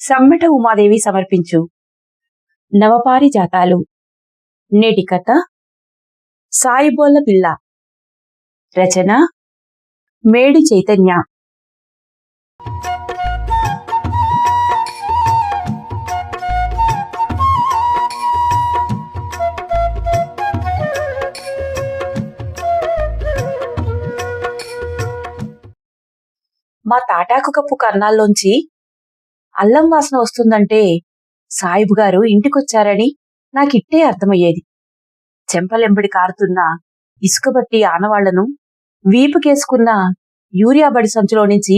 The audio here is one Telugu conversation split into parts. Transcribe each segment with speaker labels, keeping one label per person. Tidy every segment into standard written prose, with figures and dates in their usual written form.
Speaker 1: సమ్మెట ఉమాదేవి సమర్పించు నవపారిజాతాలు. నేటి కథ సాయిబోళ్ళ పిల్ల. రచన మేడి చైతన్య. మా తాటాకు కప్పు కర్ణాల్లోంచి అల్లం వాసన వస్తుందంటే సాయిబు గారు ఇంటికొచ్చారని నాకిట్టే అర్థమయ్యేది. చెంపలెంబడి కారుతున్న ఇసుకబట్టి ఆనవాళ్లను, వీపుకేసుకున్న యూరియా బడి సంచులో నుంచి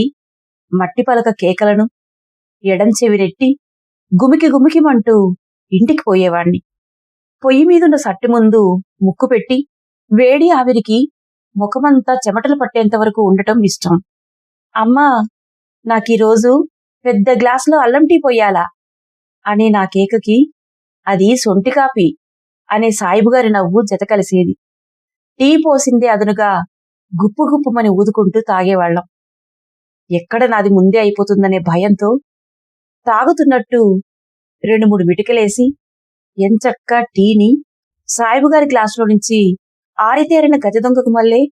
Speaker 1: మట్టి పలక కేకలను ఎడం చెవిరెట్టి గుమికి గుమికిమంటూ ఇంటికి పోయేవాణ్ణి. పొయ్యి మీదున్న సట్టి ముందు ముక్కు పెట్టి వేడి ఆవిరికి ముఖమంతా చెమటలు పట్టేంతవరకు ఉండటం ఇష్టం. అమ్మా, నాకీరోజు పెద్ద గ్లాసులో అల్లం టీ పొయ్యాలా అనే నా కేకకి అది సొంటి కాపీ అనే సాయిబుగారి నవ్వు జత కలిసేది. టీ పోసిందే అదనుగా గుప్పు గుప్పుమని ఊదుకుంటూ తాగేవాళ్లం. ఎక్కడ నాది ముందే అయిపోతుందనే భయంతో తాగుతున్నట్టు 2-3 మిటికలేసి ఎంచక్కా టీని సాయిబుగారి గ్లాసులో నుంచి ఆరితేరిన గజ దొంగకు మళ్ళే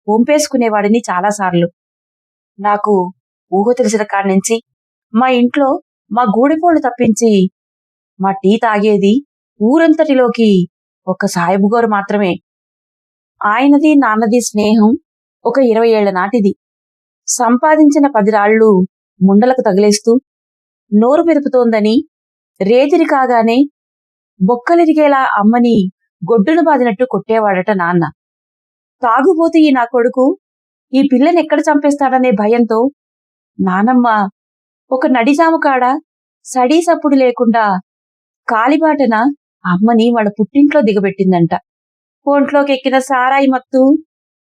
Speaker 1: వంపేసుకునేవాడిని చాలాసార్లు. నాకు ఊహ తెలిసిన కాడ్నుంచి మా ఇంట్లో మా గూడెపోళ్లు తప్పించి మా టీ తాగేది ఊరంతటిలోకి ఒక్క సాయిబుగారు మాత్రమే. ఆయనది నాన్నది స్నేహం ఒక 20 ఏళ్ల నాటిది. సంపాదించిన 10 రాళ్లు ముండలకు తగిలేస్తూ నోరు మెరుపుతోందని రేతిరి కాగానే బొక్కలిరిగేలా అమ్మని గొడ్డును బాదినట్టు కొట్టేవాడట నాన్న. తాగుబోతు ఈ నా కొడుకు ఈ పిల్లనెక్కడ చంపేస్తాడనే భయంతో నానమ్మ ఒక నడిజాము కాడ సడీ సప్పుడు లేకుండా కాలిబాటన అమ్మని వాళ్ళ పుట్టింట్లో దిగబెట్టిందంట. ఒంట్లోకెక్కిన సారాయి మత్తు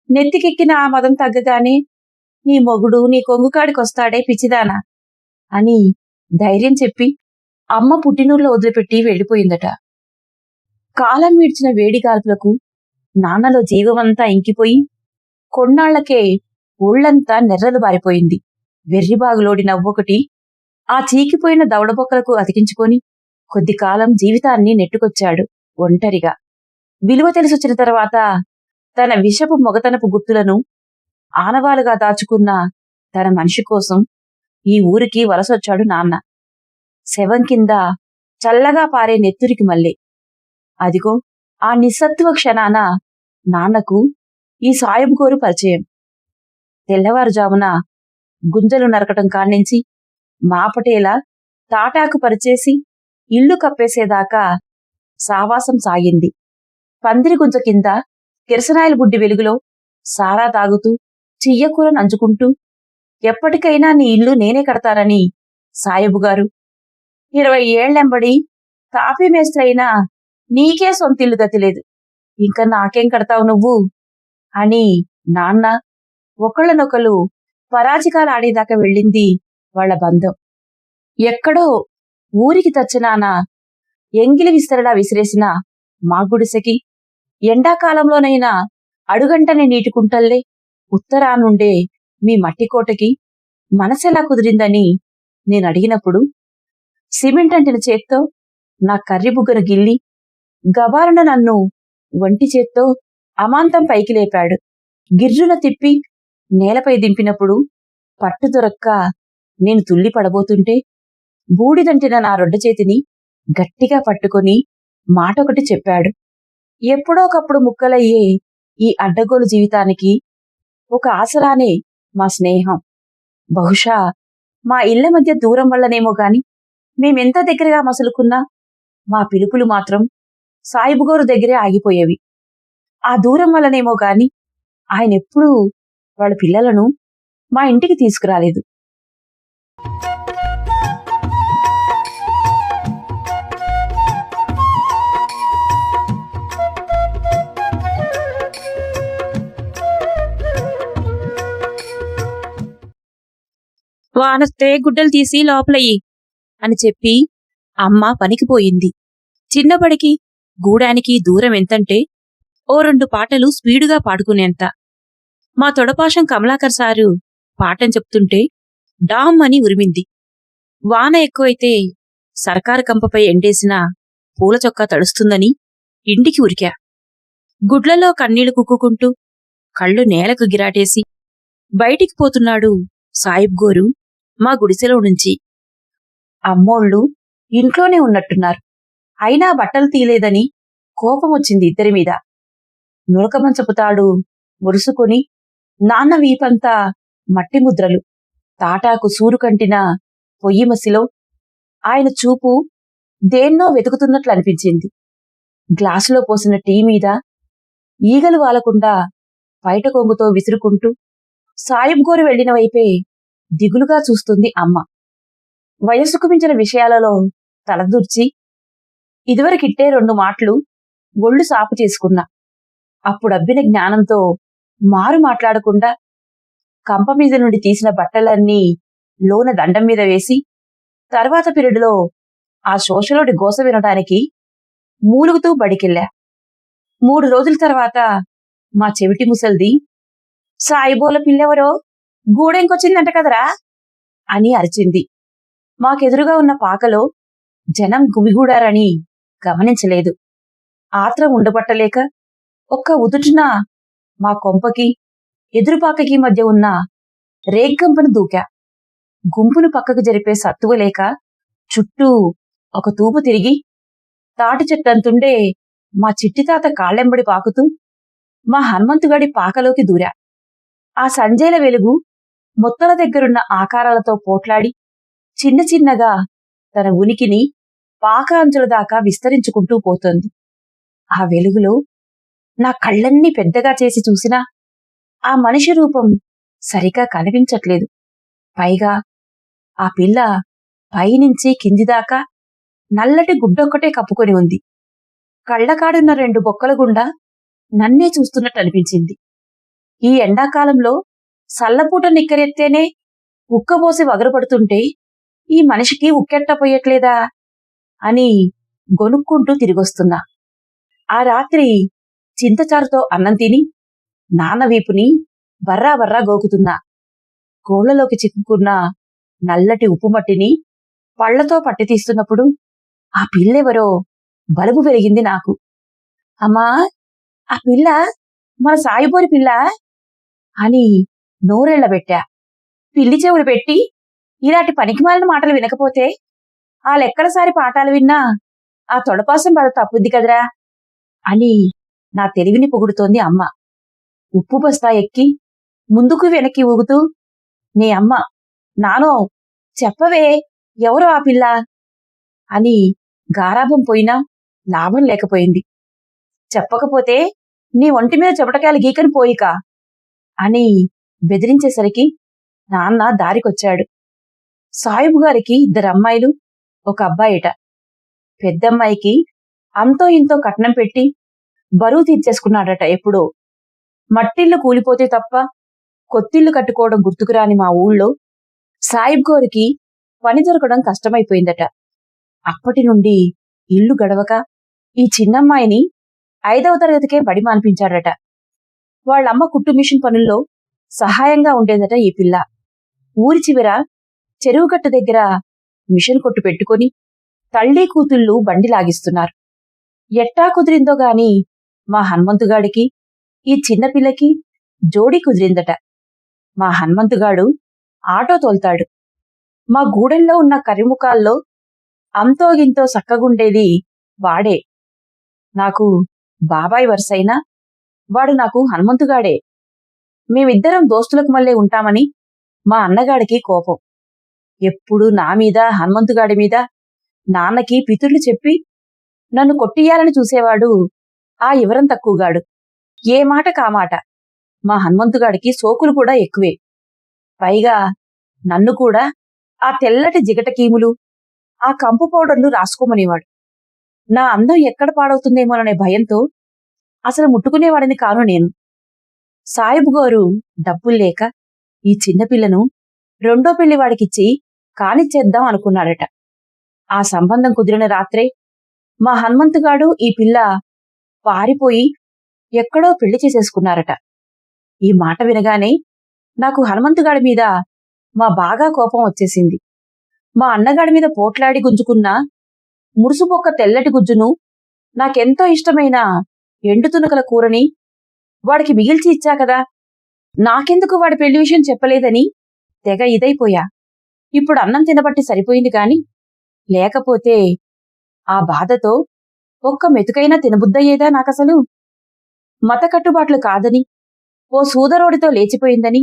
Speaker 1: నెత్తికెక్కిన ఆ మదం తగ్గగానే నీ మొగుడు నీ కొంగుకాడికొస్తాడే పిచ్చిదానా అని ధైర్యం చెప్పి అమ్మ పుట్టినూరులో వదిలిపెట్టి వెళ్లిపోయిందట. కాలం విడిచిన వేడి గాల్పులకు నాన్నలో జీవమంతా ఇంకిపోయి కొన్నాళ్లకే ఒళ్లంతా నెర్రలు బారిపోయింది. వెర్రిబాగులోడి నవ్వొకటి ఆ చీకిపోయిన దవడబొక్కలకు అతికించుకొని కొద్ది కాలం జీవితాన్ని నెట్టుకొచ్చాడు ఒంటరిగా. విలువ తెలిసొచ్చిన తర్వాత తన విషపు మొగతనపు గుర్తులను ఆనవాలుగా దాచుకున్న తన మనిషి కోసం ఈ ఊరికి వలసొచ్చాడు నాన్న. శవం కింద చల్లగా పారే నెత్తురికి మళ్ళీ. అదిగో ఆ నిస్సత్తువ క్షణాన నాన్నకు ఈ సాయిబుగోరు పరిచయం. తెల్లవారుజామున గుంజలు నరకటం కాడ్నుంచి మాపటేలా తాటాకు పరిచేసి ఇల్లు కప్పేసేదాకా సావాసం సాగింది. పందిరి గుంజ కింద కిరసనాయిల బుడ్డి వెలుగులో సారా తాగుతూ చియ్యకూర నంచుకుంటూ ఎప్పటికైనా నీ ఇల్లు నేనే కడతానని సాయిబుగారు 20 ఏళ్లెంబడి తాపీ మేస్త్రి అయినా నీకే సొంతిల్లు గతిలేదు, ఇంకా నాకేం కడతావు నువ్వు అని నాన్న ఒకళ్ళనొకళ్ళు పరాజికాలాడేదాకా వెళ్ళింది వాళ్ల బంధం. ఎక్కడో ఊరికి తచ్చనాన ఎంగిలి విస్తరలా విసిరేసిన మా గుడిసెకి ఎండాకాలంలోనైనా అడుగంటనే నీటి కుంటల్లే ఉత్తరానుండే మీ మట్టికోటకి మనసెలా కుదిరిందని నేనడిగినప్పుడు సిమెంట్ అంటిన చేత్తో నా కర్రి బుగ్గను గిల్లి గబారున నన్ను వంటి చేత్తో అమాంతం పైకి లేపాడు. గిర్రున తిప్పి నేలపై దింపినప్పుడు పట్టు దొరక్క నేను తుల్లి పడబోతుంటే బూడిదంటిన నా రొడ్డ చేతిని గట్టిగా పట్టుకొని మాటొకటి చెప్పాడు. ఎప్పుడోకప్పుడు ముక్కలయ్యే ఈ అడ్డగోలు జీవితానికి ఒక ఆసరానే మా స్నేహం. బహుశా మా ఇళ్ల మధ్య దూరం వల్లనేమో గాని మేమెంత దగ్గరగా మసులుకున్నా మా పిలుపులు మాత్రం సాయిబుగోరు దగ్గరే ఆగిపోయేవి. ఆ దూరం వల్లనేమో గాని ఆయనెప్పుడూ వాళ్ళ పిల్లలను మా ఇంటికి తీసుకురాలేదు. వానొస్తే గుడ్డలు తీసి లోపలయ్యి అని చెప్పి అమ్మ పనికిపోయింది. చిన్నబడికి గూడానికి దూరం ఎంతంటే ఓ 2 పాటలు స్పీడుగా పాడుకునేంత. మా తొడపాషం కమలాకర్ సారు పాఠం చెప్తుంటే డామ్ అని ఉరిమింది. వాన ఎక్కువైతే సర్కారు కంపపై ఎండేసిన పూల చొక్కా తడుస్తుందని ఇంటికి ఉరికా. గుడ్లలో కన్నీళ్లు కుక్కుకుంటూ కళ్ళు నేలకు గిరాటేసి బయటికి పోతున్నాడు సాయిబ్ గోరు మా గుడిసెలో నుంచి. అమ్మోళ్ళు ఇంట్లోనే ఉన్నట్టున్నారు. అయినా బట్టలు తీయలేదని కోపం వచ్చింది ఇద్దరి మీద. నులకమంచపు తాడు మురుసుకొని నాన్న వీపంతా మట్టి ముద్రలు, తాటాకు సూరుకంటిన పొయ్యిమసిలో ఆయన చూపు దేన్నో వెతుకుతున్నట్లు అనిపించింది. గ్లాసులో పోసిన టీ మీద ఈగలు వాలకుండా బయట కొంగుతో విసురుకుంటూ సాయిబ్ గోరు వెళ్లిన వైపే దిగులుగా చూస్తుంది అమ్మ. వయస్సుకు మించిన విషయాలలో తలదూర్చి ఇదివరకిట్టే 2 మాటలు ఒళ్ళు సాపు చేసుకున్నా. అప్పుడబ్బిన జ్ఞానంతో మారు మాట్లాడకుండా కంప మీద నుండి తీసిన బట్టలన్నీ లోన దండం మీద వేసి తర్వాత పిరియడులో ఆ శోషలోడి గోస వినడానికి మూలుగుతూ బడికెళ్ళా. 3 రోజుల తర్వాత మా చెవిటి ముసల్ది సాయిబోల పిల్లెవరో గూడెంకొచ్చిందంట కదరా అని అరిచింది. మాకెదురుగా ఉన్న పాకలో జనం గుమిగూడారని గమనించలేదు. ఆత్రం ఉండబట్టలేక ఒక్క ఉదుటున మా కొంపకి ఎదురుపాకకి మధ్య ఉన్న రేగ్గంపను దూకా. గుంపును పక్కకు జరిపే సత్తువలేక చుట్టూ ఒక తూపు తిరిగి తాటి చెట్టంతుండే మా చిట్టితాత కాళ్ళెంబడి పాకుతూ మా హనుమంతుగాడి పాకలోకి దూరా. ఆ సంజేల వెలుగు మొత్తల దగ్గరున్న ఆకారాలతో పోట్లాడి చిన్న చిన్నగా తన ఉనికిని పాక అంచుల దాకా విస్తరించుకుంటూ పోతోంది. ఆ వెలుగులో నా కళ్ళన్నీ పెద్దగా చేసి చూసినా ఆ మనిషి రూపం సరిగా కనిపించట్లేదు. పైగా ఆ పిల్ల పైనుంచి కిందిదాకా నల్లటి గుడ్డొక్కటే కప్పుకొని ఉంది. కళ్ళకాడున్న 2 బొక్కల గుండా నన్నే చూస్తున్నట్టు అనిపించింది. ఈ ఎండాకాలంలో సల్లపూట నిక్కరెత్తేనే ఉక్కబోసి వగరుపడుతుంటే ఈ మనిషికి ఉక్కెట్టపోయట్లేదా అని గొనుక్కుంటూ తిరిగొస్తున్నా. ఆ రాత్రి చింతచారుతో అన్నం తిని నాన్న వీపుని బర్రా బర్రా గోకుతున్నా. గోళ్లలోకి చిక్కుకున్న నల్లటి ఉప్పుమట్టిని పళ్లతో పట్టి తీస్తున్నప్పుడు ఆ పిల్లెవరో బలుబు వెలిగింది నాకు. అమ్మా, ఆ పిల్ల మన సాయిబోరి పిల్ల అని నోరెళ్లబెట్టా. పిల్లి చెవులు పెట్టి ఇలాంటి పనికిమాలిన మాటలు వినకపోతే ఆ లెక్కలసారి పాఠాలు విన్నా ఆ తొడపాసం బాధ తప్పుద్ది కదరా అని నా తెలివిని పొగుడుతోంది అమ్మ. ఉప్పు బస్తా ఎక్కి ముందుకు వెనక్కి ఊగుతూ, నీ అమ్మ నానో చెప్పవే, ఎవరో ఆ పిల్ల అని గారాభం పోయినా లాభం లేకపోయింది. చెప్పకపోతే నీ ఒంటి మీద చెమటకాయలు గీకని పోయిక అని బెదిరించేసరికి నాన్న దారికొచ్చాడు. సాయిబు గారికి 2 అమ్మాయిలు, 1 అబ్బాయిట. పెద్దమ్మాయికి అంతో ఇంతో కట్నం పెట్టి బరువు తీర్చేసుకున్నాడట ఎప్పుడో. మట్టిల్లు కూలిపోతే తప్ప కొత్తిళ్లు కట్టుకోవడం గుర్తుకురాని మా ఊళ్ళో సాయిబ్ గోరికి పని దొరకడం కష్టమైపోయిందట. అప్పటి నుండి ఇల్లు గడవక ఈ చిన్నమ్మాయిని 5వ తరగతికే బడి మాన్పించాడట. వాళ్ళమ్మ కుట్టు మిషన్ పనుల్లో సహాయంగా ఉండేదట ఈ పిల్ల. ఊరి చివర చెరువుగట్టు దగ్గర మిషన్ కొట్టు పెట్టుకొని తల్లి కూతుళ్ళు బండి లాగిస్తున్నారు. ఎట్టా కుదిరిందో గాని మా హనుమంతుగాడికి ఈ చిన్నపిల్లకి జోడీ కుదిరిందట. మా హనుమంతుగాడు ఆటో తోల్తాడు. మా గూడెంలో ఉన్న కరిముఖాల్లో అంతో గింతో సక్కగుండేది వాడే. నాకు బాబాయ్ వరుసైనా వాడు నాకు హనుమంతుగాడే. మేమిద్దరం దోస్తులకు మళ్ళీ ఉంటామని మా అన్నగాడికి కోపం. ఎప్పుడూ నా మీద హనుమంతుగాడి మీద నాన్నకి పితుర్లు చెప్పి నన్ను కొట్టియ్యాలని చూసేవాడు ఆ ఇవరం తక్కువగాడు. ఏ మాట కామాట. మా హనుమంతుగాడికి సోకులు కూడా ఎక్కువే. పైగా నన్ను కూడా ఆ తెల్లటి జిగటకీములు, ఆ కంపు పౌడర్లు రాసుకోమనేవాడు. నా అందం ఎక్కడ పాడవుతుందేమోననే భయంతో అసలు ముట్టుకునేవాడిని కాను నేను. సాయిబు గారు డబ్బుల్లేక ఈ చిన్నపిల్లను 2వ పెళ్లివాడికిచ్చి కానిచ్చేద్దాం అనుకున్నాడట. ఆ సంబంధం కుదిరిన రాత్రే మా హనుమంతుగాడు ఈ పిల్ల పారిపోయి ఎక్కడో పెళ్లి చేసేసుకున్నారట. ఈ మాట వినగానే నాకు హనుమంతుగాడి మీద మా బాగా కోపం వచ్చేసింది. మా అన్నగాడి మీద పోట్లాడి గుంజుకున్న మురుసుపొక్క తెల్లటి గుజ్జును, నాకెంతో ఇష్టమైన ఎండు తునకల కూరని వాడికి మిగిల్చి ఇచ్చా కదా. నాకెందుకు వాడి పెళ్లి విషయం చెప్పలేదని తెగ ఇదైపోయా. ఇప్పుడు అన్నం తినబట్టి సరిపోయింది కాని, లేకపోతే ఆ బాధతో ఒక్క మెతుకైనా తినబుద్దయ్యేదా నాకసలు. మత కట్టుబాట్లు కాదని, ఓ సూదరోడితో లేచిపోయిందని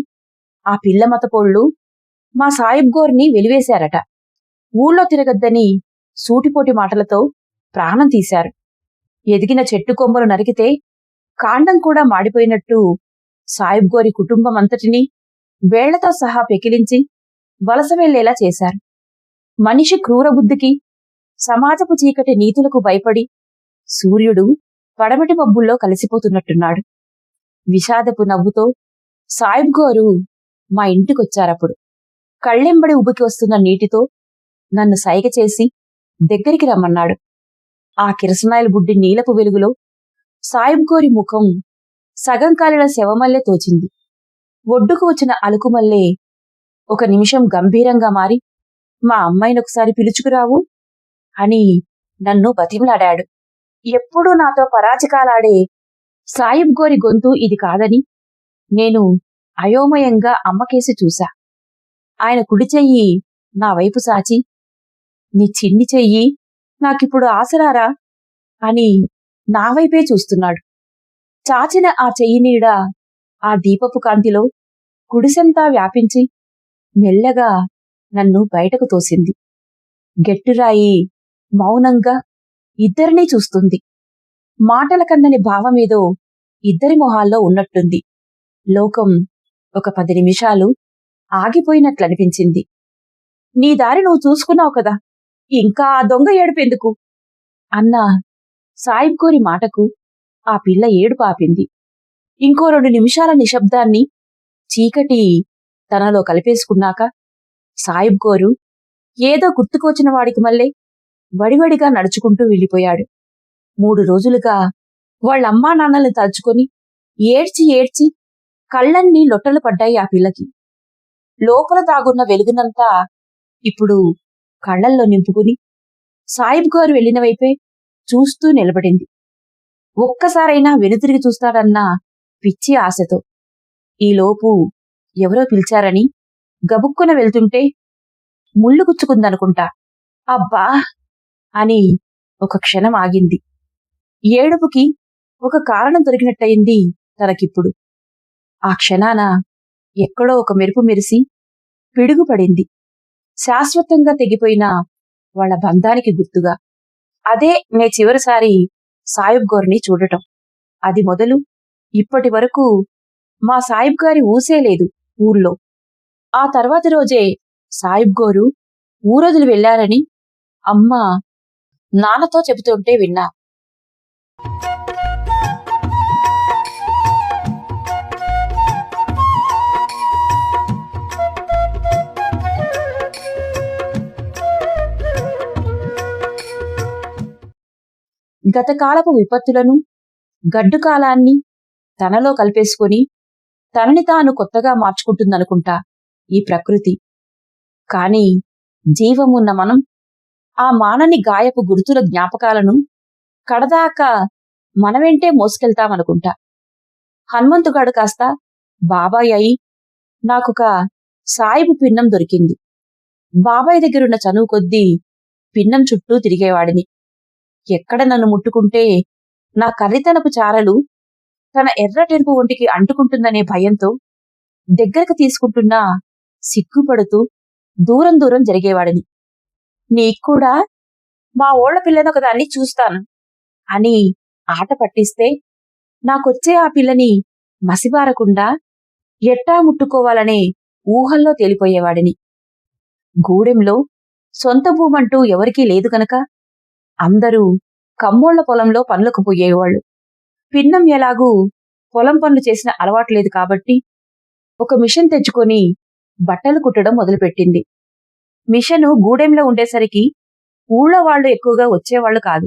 Speaker 1: ఆ పిల్ల మతపోళ్ళు మా సాయిబ్ గోర్ని వెలివేశారట. ఊళ్ళో తిరగద్దని సూటిపోటి మాటలతో ప్రాణం తీశారు. ఎదిగిన చెట్టు కొమ్మలు నరికితే కాండం కూడా మాడిపోయినట్టు సాయిబ్ గోరి కుటుంబం అంతటినీ వేళ్లతో సహా పెకిలించి వలస వెళ్లేలా చేశారు. మనిషి క్రూరబుద్ధికి, సమాజపు చీకటి నీతులకు భయపడి సూర్యుడు పడమటి మబ్బుల్లో కలిసిపోతున్నట్టున్నాడు. విషాదపు నవ్వుతో సాయిబ్ గోరు మా ఇంటికొచ్చారప్పుడు. కళ్ళెంబడి ఉబికి వస్తున్న నీటితో నన్ను సైగ చేసి దగ్గరికి రమ్మన్నాడు. ఆ కిరసనాయిల బుడ్డి నీలపు వెలుగులో సాయిబ్ గోరి ముఖం సగం కాలిన శవమల్లే తోచింది. ఒడ్డుకు వచ్చిన అలుకుమల్లే ఒక నిమిషం గంభీరంగా మారి, మా అమ్మాయినొకసారి పిలుచుకురావు అని నన్ను బతిమలాడాడు. ఎప్పుడూ నాతో పరాచికాలాడే సాయిబ్ గోరి గొంతు ఇది కాదని నేను అయోమయంగా అమ్మకేసి చూశా. ఆయన కుడి చెయ్యి నా వైపు సాచి, నీ చిన్ని చెయ్యి నాకిప్పుడు ఆసరారా అని నా వైపే చూస్తున్నాడు. చాచిన ఆ చెయ్యి నీడ ఆ దీపపు కాంతిలో కుడిసెంతా వ్యాపించి మెల్లగా నన్ను బయటకు తోసింది. గెట్టురాయి మౌనంగా ఇద్దరినీ చూస్తుంది. మాటల కన్నని భావమేదో ఇద్దరి మొహాల్లో ఉన్నట్టుంది. లోకం ఒక 10 నిమిషాలు ఆగిపోయినట్లనిపించింది. నీ దారి నువ్వు చూసుకున్నావు కదా, ఇంకా ఆ దొంగ ఏడుపెందుకు అన్న సాయిబ్ గోరి మాటకు ఆ పిల్ల ఏడుపు ఆపింది. ఇంకో 2 నిమిషాల నిశ్శబ్దాన్ని చీకటి తనలో కలిపేసుకున్నాక సాయిబ్ గోరు ఏదో గుర్తుకొచ్చిన వాడికి మళ్ళీ వడివడిగా నడుచుకుంటూ వెళ్ళిపోయాడు. 3 రోజులుగా వాళ్ళమ్మా నాన్నల్ని తలుచుకొని ఏడ్చి ఏడ్చి కళ్ళన్నీ లొట్టలు పడ్డాయి ఆ పిల్లకి. లోపల దాగున్న వెలుగునంతా ఇప్పుడు కళ్ళల్లో నింపుకుని సాయిబ్ గారు వెళ్లిన వైపే చూస్తూ నిలబడింది. ఒక్కసారైనా వెనుతిరిగి చూస్తాడన్న పిచ్చి ఆశతో. ఈలోపు ఎవరో పిలిచారని గబుక్కున వెళ్తుంటే ముళ్ళు గుచ్చుకుందనుకుంటా. అబ్బా అని ఒక క్షణం ఆగింది. ఏడుపుకి ఒక కారణం దొరికినట్టయింది తనకిప్పుడు. ఆ క్షణాన ఎక్కడో ఒక మెరుపు మెరిసి పిడుగుపడింది. శాశ్వతంగా తెగిపోయిన వాళ్ల బంధానికి గుర్తుగా. అదే నే చివరిసారి సాయిబ్ గోర్ని చూడటం. అది మొదలు ఇప్పటి వరకు మా సాయిబ్ గారి ఊసేలేదు ఊర్లో. ఆ తర్వాతి రోజే సాయిబ్ గోరు ఊరొదిలి వెళ్లారని అమ్మ నాన్నతో చెబుతుంటే విన్నా. గతకాలపు విపత్తులను, గడ్డు కాలాన్ని తనలో కలిపేసుకుని తనని తాను కొత్తగా మార్చుకుంటుందనుకుంటా ఈ ప్రకృతి. కాని జీవమున్న మనం ఆ మానని గాయపు గుర్తుల జ్ఞాపకాలను కడదాకా మనవెంటే మోసుకెళ్తామనుకుంటా. హనుమంతుగాడు కాస్త బాబాయ్ అయి నాకొక సాయిబు పిన్నం దొరికింది. బాబాయ్ దగ్గరున్న చనువు కొద్దీ పిన్నం చుట్టూ తిరిగేవాడిని. ఎక్కడ నన్ను ముట్టుకుంటే నా కర్రితనపు చారలు తన ఎర్రటెరుపు ఒంటికి అంటుకుంటుందనే భయంతో దగ్గరకు తీసుకుంటున్నా సిగ్గుపడుతూ దూరం దూరం జరిగేవాడిని. నీక్కూడా మా ఓళ్ల పిల్లనొకదాన్ని చూస్తాను అని ఆట పట్టిస్తే నాకొచ్చే ఆ పిల్లని మసిబారకుండా ఎట్టా ముట్టుకోవాలనే ఊహల్లో తేలిపోయేవాడిని. గూడెంలో సొంత భూమంటూ ఎవరికీ లేదు గనక అందరూ కమ్మోళ్ల పొలంలో పనులకు పోయేవాళ్లు. పిన్నం ఎలాగూ పొలం పనులు చేసిన అలవాట్లేదు కాబట్టి ఒక మిషన్ తెచ్చుకొని బట్టలు కుట్టడం మొదలుపెట్టింది. మిషను గూడెంలో ఉండేసరికి ఊళ్ళో వాళ్లు ఎక్కువగా వచ్చేవాళ్లు కాదు.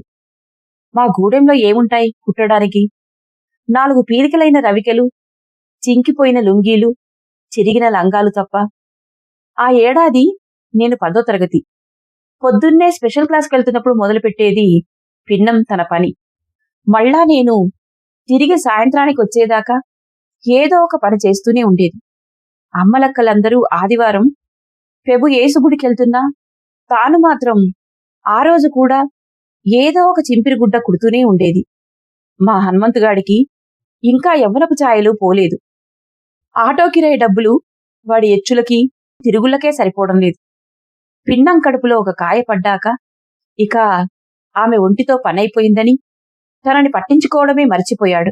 Speaker 1: మా గూడెంలో ఏముంటాయి కుట్టడానికి? 4 పీలికలైన రవికెలు, చింకిపోయిన లుంగీలు, చిరిగిన లంగాలు తప్ప. ఆ ఏడాది నేను 10వ తరగతి. పొద్దున్నే స్పెషల్ క్లాస్కి వెళ్తున్నప్పుడు మొదలుపెట్టేది పిన్నం తన పని. మళ్ళా నేను తిరిగి సాయంత్రానికి వచ్చేదాకా ఏదో ఒక పని చేస్తూనే ఉండేది. అమ్మలక్కలందరూ ఆదివారం ప్రభు యేసు గుడికెళ్తున్నా తాను మాత్రం ఆ రోజు కూడా ఏదో ఒక చింపిరిగుడ్డ కుడుతూనే ఉండేది. మా హనుమంతుగాడికి ఇంకా యవ్వనపు ఛాయలు పోలేదు. ఆటో కిరాయి డబ్బులు వాడి ఎచ్చులకి తిరుగులకే సరిపోవడం లేదు. పిన్నం కడుపులో ఒక కాయ పడ్డాక ఇక ఆమె ఒంటితో పనైపోయిందని తనని పట్టించుకోవడమే మర్చిపోయాడు.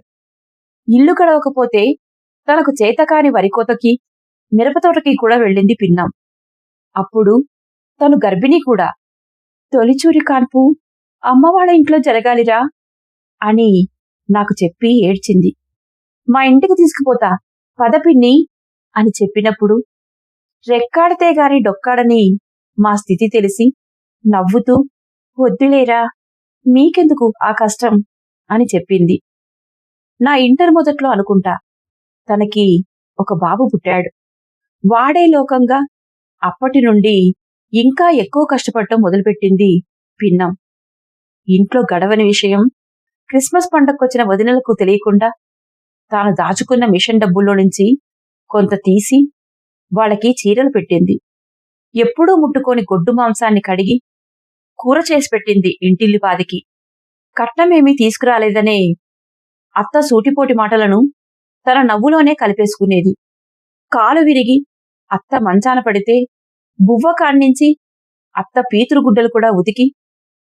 Speaker 1: ఇల్లు గడవకపోతే తనకు చేతకాని వరికోతకి మిరపతోటకి కూడా వెళ్ళింది పిన్నం. అప్పుడు తను గర్భిణీ కూడా. తొలిచూరి కాన్పు అమ్మవాళ్ళ ఇంట్లో జరగాలిరా అని నాకు చెప్పి ఏడ్చింది. మా ఇంటికి తీసుకుపోతా పద పిన్ని అని చెప్పినప్పుడు రెక్కాడితే గాని డొక్కాడని మా స్థితి తెలిసి నవ్వుతూ వద్దులేరా మీకెందుకు ఆ కష్టం అని చెప్పింది. నా ఇంటర్ మొదట్లో అనుకుంటా తనకి ఒక బాబు పుట్టాడు. వాడే లోకంగా అప్పటి నుండి ఇంకా ఎక్కువ కష్టపడటం మొదలుపెట్టింది పిన్నం. ఇంట్లో గడవని విషయం క్రిస్మస్ పండగకొచ్చిన వదినలకు తెలియకుండా తాను దాచుకున్న మిషన్ డబ్బుల్లో నుంచి కొంత తీసి వాళ్ళకి చీరలు పెట్టింది. ఎప్పుడూ ముట్టుకోని గొడ్డు మాంసాన్ని కడిగి కూర చేసి పెట్టింది ఇంటిల్లిపాదికి. కట్నమేమీ తీసుకురాలేదనే అత్త సూటిపోటి మాటలను తన నవ్వులోనే కలిపేసుకునేది. కాలు విరిగి అత్త మంచాన పడితే బువ్వ కాడ్నించి అత్త పీతురుగుడ్డలు కూడా ఉతికి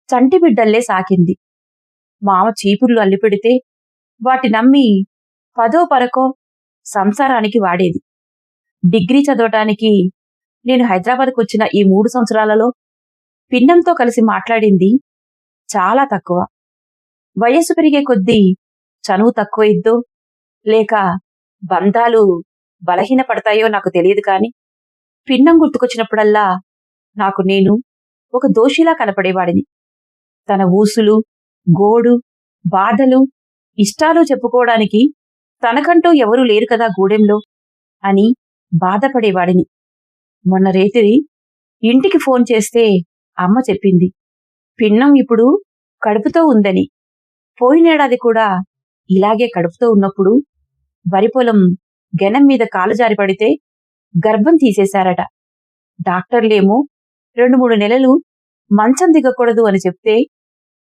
Speaker 1: చంటి బిడ్డల్లే సాకింది. మామ చీపుర్లు అల్లిపెడితే వాటి నమ్మి పదో పరకో సంసారానికి వాడేది. డిగ్రీ చదవటానికి నేను హైదరాబాద్కు వచ్చిన ఈ 3 సంవత్సరాలలో పిన్నంతో కలిసి మాట్లాడింది చాలా తక్కువ. వయస్సు పెరిగే కొద్దీ చనువు తక్కువయిద్దో లేక బంధాలు బలహీనపడతాయో నాకు తెలియదు కాని పిన్నం గుర్తుకొచ్చినప్పుడల్లా నాకు నేను ఒక దోషిలా కనపడేవాడిని. తన ఊసులు, గోడు, బాధలు, ఇష్టాలు చెప్పుకోవడానికి తనకంటూ ఎవరూ లేరు కదా గూడెంలో అని బాధపడేవాడిని. మొన్న రేతిరి ఇంటికి ఫోన్ చేస్తే అమ్మ చెప్పింది పిన్నం ఇప్పుడు కడుపుతో ఉందని. పోయినేడాది కూడా ఇలాగే కడుపుతో ఉన్నప్పుడు వరిపొలం గెనం మీద కాలు జారి పడితే గర్భం తీసేశారట. డాక్టర్లేమో 2-3 నెలలు మంచం దిగకూడదు అని చెప్తే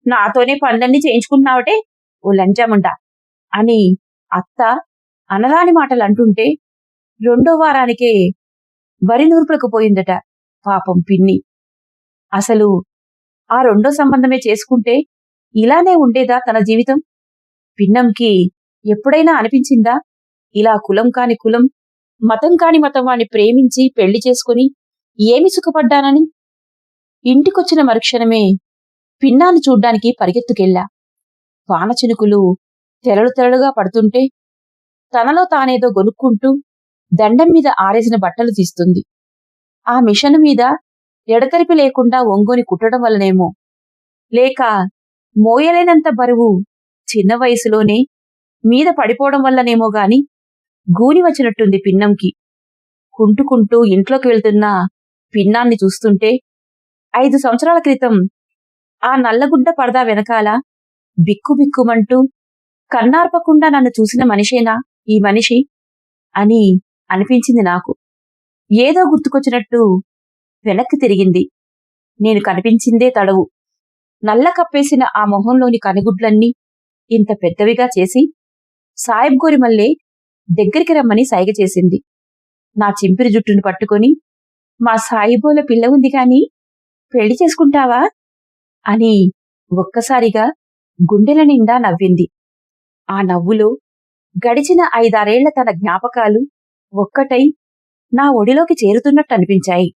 Speaker 1: నాతోనే పనులన్నీ చేయించుకుంటున్నావటే ఓ లంచముండా అని అత్త అనరాని మాటలు అంటుంటే 2వ వారానికే వరి నూర్పులకు పోయిందట పాపం పిన్ని. అసలు ఆ 2వ సంబంధమే చేసుకుంటే ఇలానే ఉండేదా తన జీవితం? పిన్నంకి ఎప్పుడైనా అనిపించిందా ఇలా కులం కాని కులం, మతం కాని మతం వాణ్ణి ప్రేమించి పెళ్లి చేసుకుని ఏమి సుఖపడ్డానని? ఇంటికొచ్చిన మరుక్షణమే పిన్నాన్ని చూడ్డానికి పరిగెత్తుకెళ్ళా. వాన చినుకులు తెరలు తెరలుగా పడుతుంటే తనలో తానేదో గొనుక్కుంటూ దండం మీద ఆరేసిన బట్టలు తీస్తుంది. ఆ మిషను మీద ఎడతెరిపి లేకుండా ఒంగోని కుట్టడం వల్లనేమో లేక మోయలేనంత బరువు చిన్న వయసులోనే మీద పడిపోవడం వల్లనేమో గాని గూని వచ్చినట్టుంది పిన్నంకి. కుంటుకుంటూ ఇంట్లోకి వెళ్తున్న పిన్నాన్ని చూస్తుంటే 5 సంవత్సరాల క్రితం ఆ నల్లగుడ్డ పరదా వెనకాల బిక్కుబిక్కుమంటూ కన్నార్పకుండా నన్ను చూసిన మనిషేనా ఈ మనిషి అని అనిపించింది నాకు. ఏదో గుర్తుకొచ్చినట్టు వెనక్కి తిరిగింది. నేను కనిపించిందే తడవు. నల్ల కప్పేసిన ఆ మొహంలోని కనుగుడ్లన్నీ ఇంత పెద్దవిగా చేసి సాయబ్ గోరిమల్లే దగ్గరికి రమ్మని సైగ చేసింది. నా చింపిరి జుట్టును పట్టుకొని మా సాయిబోల పిల్ల ఉంది గాని పెళ్లి చేసుకుంటావా అని ఒక్కసారిగా గుండెల నిండా నవ్వింది. ఆ నవ్వులో గడిచిన 5-6 ఏళ్ల తన జ్ఞాపకాలు ఒక్కటై నా ఒడిలోకి చేరుతున్నట్టు అనిపించాయి.